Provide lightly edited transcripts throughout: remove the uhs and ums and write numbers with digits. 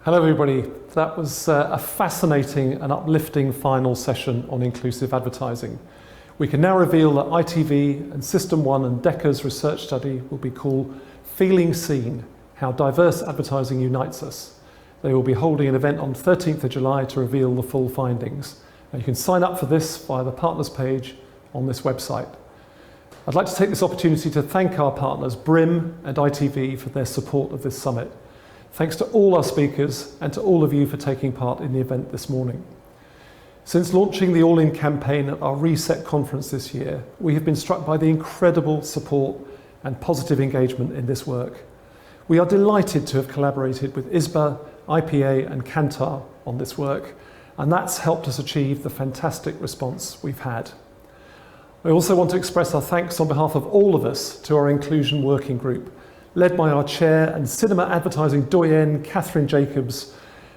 Hello everybody. That was a fascinating and uplifting final session on inclusive advertising. We can now reveal that ITV and System 1 and Decca's research study will be called Feeling Seen, How Diverse Advertising Unites Us. They will be holding an event on 13th of July to reveal the full findings. Now you can sign up for this via the partners page on this website. I'd like to take this opportunity to thank our partners Brim and ITV for their support of this summit. Thanks to all our speakers and to all of you for taking part in the event this morning. Since launching the All In campaign at our Reset conference this year, we have been struck by the incredible support and positive engagement in this work. We are delighted to have collaborated with ISBA, IPA and Kantar on this work, and that's helped us achieve the fantastic response we've had. I also want to express our thanks on behalf of all of us to our Inclusion Working Group, led by our chair and cinema advertising doyenne, Catherine Jacobs,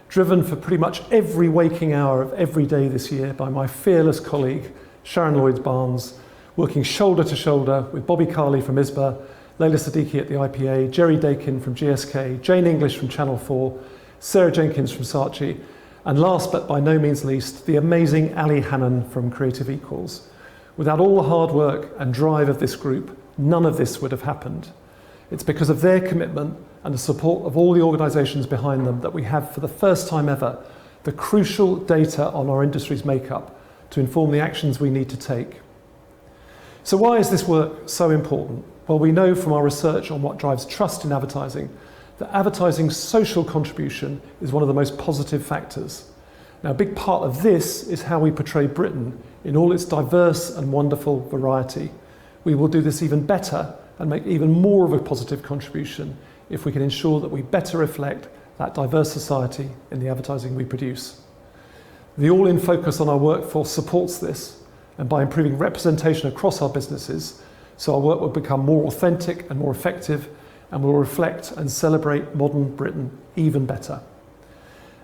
driven for pretty much every waking hour of every day this year by my fearless colleague, Sharon Lloyd-Barnes, working shoulder to shoulder with Bobby Carley from ISBA, Leila Siddiqui at the IPA, Jerry Dakin from GSK, Jane English from Channel 4, Sarah Jenkins from Saatchi, and last but by no means least, the amazing Ali Hannon from Creative Equals. Without all the hard work and drive of this group, none of this would have happened. It's because of their commitment and the support of all the organisations behind them that we have, for the first time ever, the crucial data on our industry's makeup to inform the actions we need to take. So why is this work so important? Well, we know from our research on what drives trust in advertising that advertising's social contribution is one of the most positive factors. Now, a big part of this is how we portray Britain in all its diverse and wonderful variety. We will do this even better and make even more of a positive contribution if we can ensure that we better reflect that diverse society in the advertising we produce. The All In focus on our workforce supports this, and by improving representation across our businesses, so our work will become more authentic and more effective, and will reflect and celebrate modern Britain even better.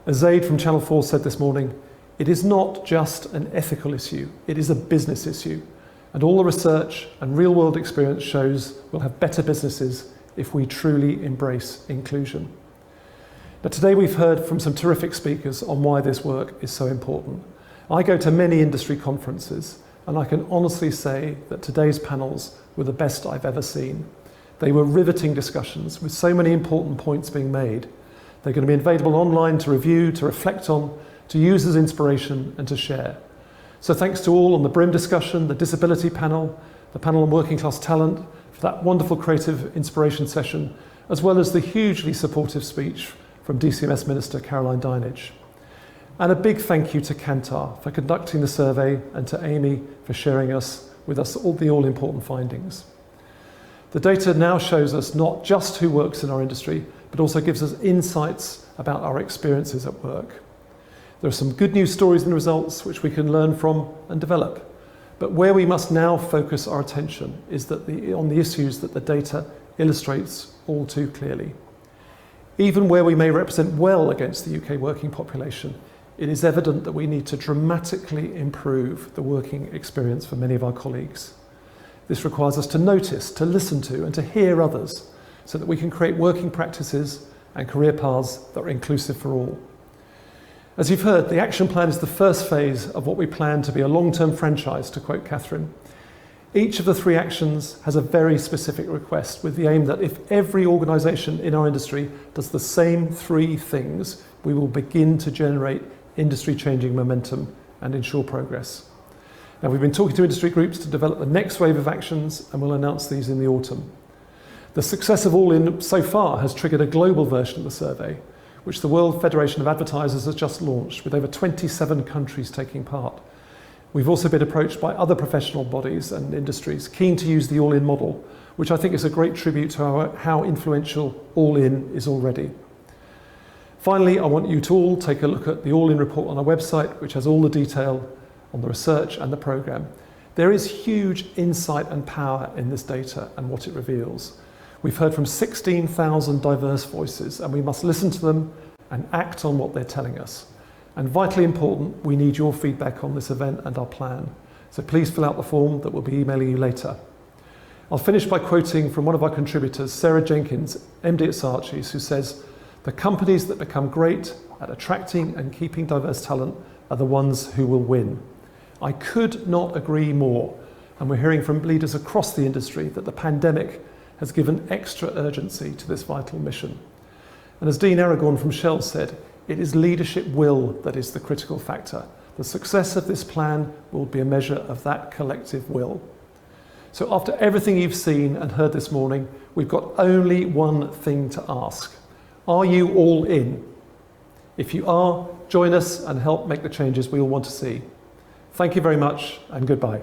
As Zaid from Channel 4 said this morning, it is not just an ethical issue, it is a business issue. And all the research and real-world experience shows we'll have better businesses if we truly embrace inclusion. But today we've heard from some terrific speakers on why this work is so important. I go to many industry conferences, and I can honestly say that today's panels were the best I've ever seen. They were riveting discussions with so many important points being made. They're going to be available online to review, to reflect on, to use as inspiration and to share. So thanks to all on the Brim discussion, the disability panel, the panel on working class talent, for that wonderful creative inspiration session, as well as the hugely supportive speech from DCMS Minister Caroline Dinenage. And a big thank you to Kantar for conducting the survey, and to Amy for sharing with us all the all-important findings. The data now shows us not just who works in our industry, but also gives us insights about our experiences at work. There are some good news stories in the results which we can learn from and develop. But where we must now focus our attention is on the issues that the data illustrates all too clearly. Even where we may represent well against the UK working population, it is evident that we need to dramatically improve the working experience for many of our colleagues. This requires us to notice, to listen to, and to hear others, so that we can create working practices and career paths that are inclusive for all. As you've heard, the action plan is the first phase of what we plan to be a long-term franchise, to quote Catherine. Each of the 3 actions has a very specific request, with the aim that if every organisation in our industry does the same 3 things, we will begin to generate industry-changing momentum and ensure progress. Now, we've been talking to industry groups to develop the next wave of actions, and we'll announce these in the autumn. The success of All In so far has triggered a global version of the survey, which the World Federation of Advertisers has just launched, with over 27 countries taking part. We've also been approached by other professional bodies and industries keen to use the All In model, which I think is a great tribute to how influential All In is already. Finally, I want you to all take a look at the All In report on our website, which has all the detail on the research and the programme. There is huge insight and power in this data and what it reveals. We've heard from 16,000 diverse voices, and we must listen to them and act on what they're telling us. And vitally important, we need your feedback on this event and our plan. So please fill out the form that we'll be emailing you later. I'll finish by quoting from one of our contributors, Sarah Jenkins, MD at Saatchi's, who says, The companies that become great at attracting and keeping diverse talent are the ones who will win. I could not agree more, and we're hearing from leaders across the industry that the pandemic has given extra urgency to this vital mission. And as Dean Aragorn from Shell said, it is leadership will that is the critical factor. The success of this plan will be a measure of that collective will. So after everything you've seen and heard this morning, we've got only one thing to ask. Are you all in? If you are, join us and help make the changes we all want to see. Thank you very much and goodbye.